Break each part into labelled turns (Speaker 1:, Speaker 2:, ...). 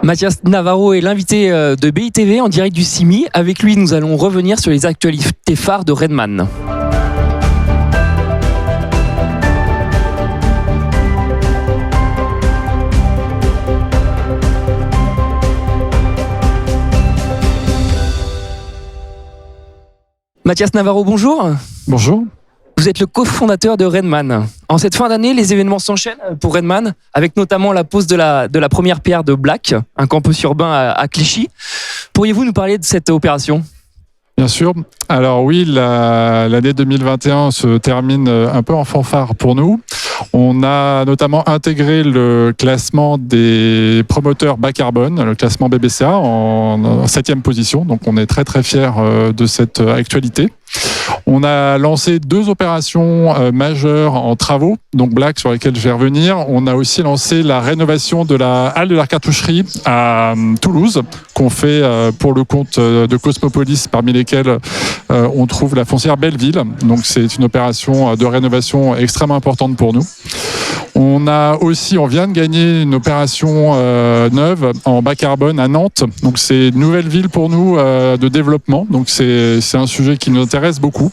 Speaker 1: Mathias Navarro est l'invité de BITV en direct du CIMI. Avec lui, nous allons revenir sur les actualités phares de Redman. Mathias Navarro, bonjour.
Speaker 2: Bonjour.
Speaker 1: Vous êtes le cofondateur de Redman. En cette fin d'année, les événements s'enchaînent pour Redman, avec notamment la pose de la première pierre de Black, un campus urbain à Clichy. Pourriez-vous nous parler de cette opération ?
Speaker 2: Bien sûr. Alors oui, l'année 2021 se termine un peu en fanfare pour nous. On a notamment intégré le classement des promoteurs bas carbone, le classement BBCA, en 7e position. Donc on est très très fiers de cette actualité. On a lancé 2 opérations majeures en travaux, donc Black, sur lesquelles je vais revenir. On a aussi lancé la rénovation de la halle de la cartoucherie à Toulouse, qu'on fait pour le compte de Cosmopolis, parmi lesquels on trouve la foncière Belleville. Donc c'est une opération de rénovation extrêmement importante pour nous. On vient de gagner une opération neuve en bas carbone à Nantes. Donc c'est une nouvelle ville pour nous de développement. Donc c'est un sujet qui nous intéresse beaucoup.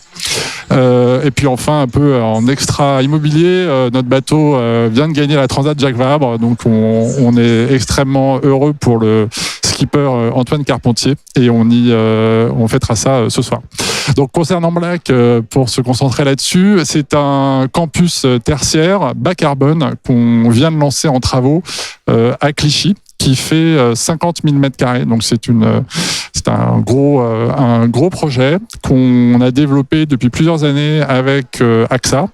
Speaker 2: Et puis enfin, un peu en extra immobilier, notre bateau vient de gagner la Transat Jacques Vabre. Donc on est extrêmement heureux pour le skipper Antoine Carpentier, et on fêtera ça ce soir. Donc concernant Black, pour se concentrer là-dessus, c'est un campus tertiaire bas carbone qu'on vient de lancer en travaux à Clichy, qui fait 50 000 m². Donc c'est un gros projet qu'on a développé depuis plusieurs années avec AXA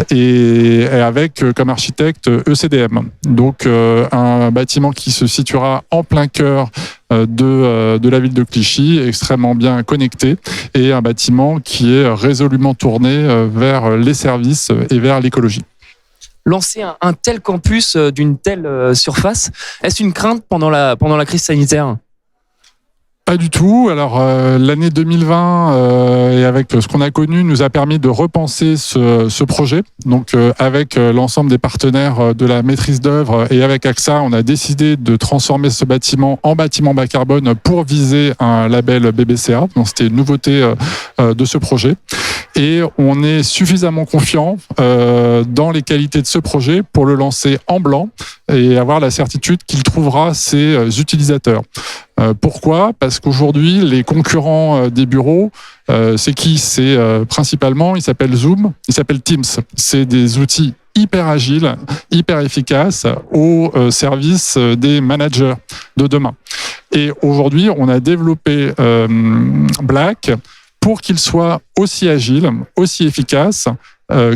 Speaker 2: et avec comme architecte ECDM. Donc un bâtiment qui se situera en plein cœur de la ville de Clichy, extrêmement bien connecté, et un bâtiment qui est résolument tourné vers les services et vers l'écologie.
Speaker 1: Lancer un tel campus d'une telle surface, est-ce une crainte pendant la crise sanitaire ?
Speaker 2: Pas du tout. Alors l'année 2020 et avec ce qu'on a connu nous a permis de repenser ce projet. Donc avec l'ensemble des partenaires de la maîtrise d'œuvre et avec AXA, on a décidé de transformer ce bâtiment en bâtiment bas carbone pour viser un label BBCA. Donc c'était une nouveauté de ce projet. Et on est suffisamment confiant dans les qualités de ce projet pour le lancer en blanc et avoir la certitude qu'il trouvera ses utilisateurs. Pourquoi ? Parce qu'aujourd'hui, les concurrents des bureaux, c'est qui ? C'est principalement, ils s'appellent Zoom, ils s'appellent Teams. C'est des outils hyper agiles, hyper efficaces au service des managers de demain. Et aujourd'hui, on a développé Black pour qu'il soit aussi agile, aussi efficace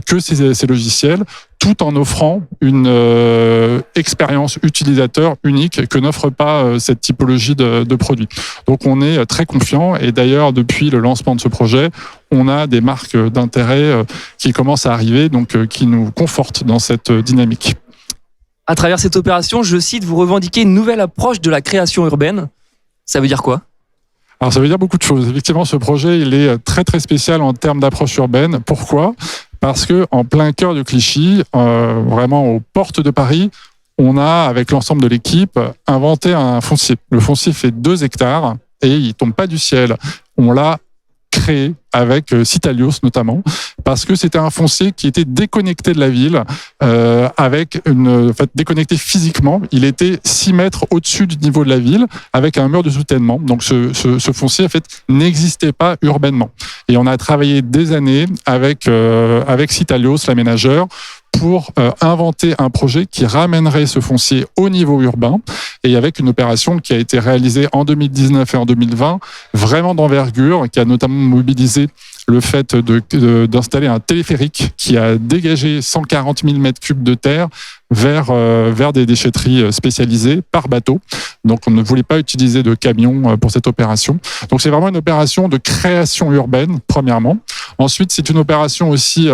Speaker 2: que ces logiciels, tout en offrant une expérience utilisateur unique que n'offre pas cette typologie de produits. Donc on est très confiant, et d'ailleurs depuis le lancement de ce projet, on a des marques d'intérêt qui commencent à arriver, donc qui nous confortent dans cette dynamique.
Speaker 1: À travers cette opération, je cite, vous revendiquez une nouvelle approche de la création urbaine. Ça veut dire quoi ?
Speaker 2: Alors ça veut dire beaucoup de choses. Effectivement, ce projet, il est très très spécial en termes d'approche urbaine. Pourquoi ? Parce que en plein cœur de Clichy, vraiment aux portes de Paris, on a, avec l'ensemble de l'équipe, inventé un foncier. Le foncier fait 2 hectares et il tombe pas du ciel. On l'a créé avec Citalios notamment, parce que c'était un foncier qui était déconnecté de la ville, déconnecté physiquement. Il était 6 mètres au-dessus du niveau de la ville, avec un mur de soutènement. Donc ce foncier en fait n'existait pas urbainement. Et on a travaillé des années avec Citalios, l'aménageur, pour inventer un projet qui ramènerait ce foncier au niveau urbain, et avec une opération qui a été réalisée en 2019 et en 2020, vraiment d'envergure, qui a notamment mobilisé le fait d'installer un téléphérique qui a dégagé 140 000 m³ de terre vers des déchetteries spécialisées par bateau. Donc on ne voulait pas utiliser de camions pour cette opération. Donc c'est vraiment une opération de création urbaine, premièrement. Ensuite, c'est une opération aussi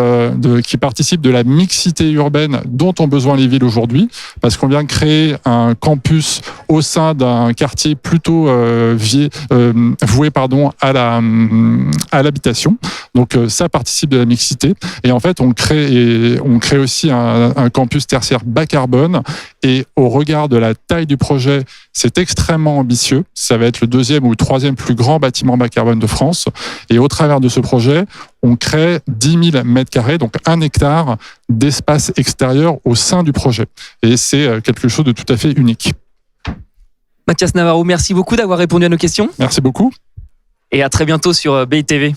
Speaker 2: qui participe de la mixité urbaine dont ont besoin les villes aujourd'hui, parce qu'on vient de créer un campus au sein d'un quartier plutôt voué à l'habitation. Donc ça participe de la mixité. Et en fait, on crée aussi un campus tertiaire bas carbone. Et au regard de la taille du projet, c'est extrêmement ambitieux. Ça va être le 2e ou 3e plus grand bâtiment bas carbone de France. Et au travers de ce projet, on crée 10 000 mètres carrés, donc 1 hectare d'espace extérieur au sein du projet. Et c'est quelque chose de tout à fait unique.
Speaker 1: Mathias Navarro, merci beaucoup d'avoir répondu à nos questions.
Speaker 2: Merci beaucoup.
Speaker 1: Et à très bientôt sur BITV.